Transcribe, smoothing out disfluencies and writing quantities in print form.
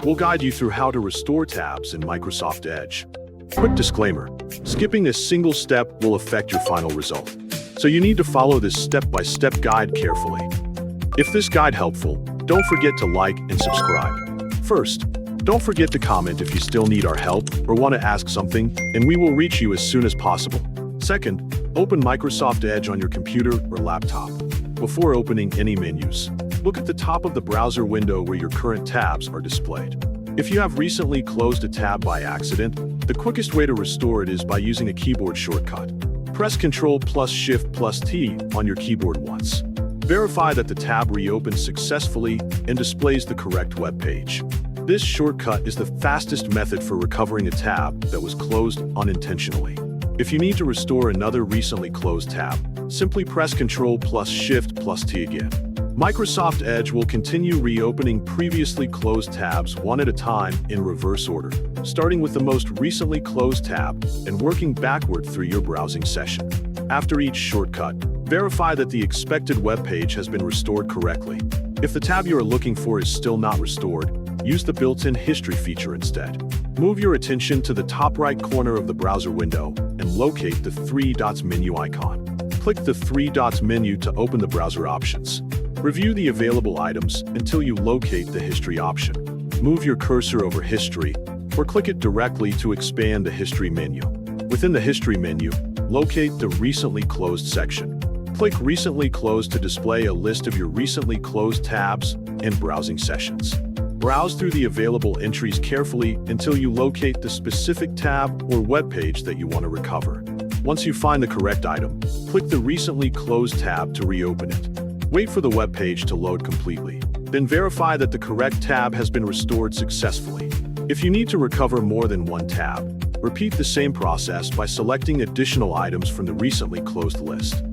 We'll guide you through how to restore tabs in Microsoft Edge. Quick disclaimer: skipping a single step will affect your final result, so you need to follow this step-by-step guide carefully. If this guide helpful, don't forget to like and subscribe. First, don't forget to comment if you still need our help or want to ask something, and we will reach you as soon as possible. Second, open Microsoft Edge on your computer or laptop. Before opening any menus, look at the top of the browser window where your current tabs are displayed. If you have recently closed a tab by accident, the quickest way to restore it is by using a keyboard shortcut. Press Ctrl+Shift+T on your keyboard once. Verify that the tab reopens successfully and displays the correct web page. This shortcut is the fastest method for recovering a tab that was closed unintentionally. If you need to restore another recently closed tab, simply press Ctrl+Shift+T again. Microsoft Edge will continue reopening previously closed tabs one at a time in reverse order, starting with the most recently closed tab and working backward through your browsing session. After each shortcut, verify that the expected web page has been restored correctly. If the tab you are looking for is still not restored, use the built-in history feature instead. Move your attention to the top right corner of the browser window and locate the three dots menu icon. Click the three dots menu to open the browser options. Review the available items until you locate the history option. Move your cursor over history, or click it directly to expand the history menu. Within the history menu, locate the recently closed section. Click recently closed to display a list of your recently closed tabs and browsing sessions. Browse through the available entries carefully until you locate the specific tab or web page that you want to recover. Once you find the correct item, click the recently closed tab to reopen it. Wait for the web page to load completely. Then verify that the correct tab has been restored successfully. If you need to recover more than one tab, repeat the same process by selecting additional items from the recently closed list.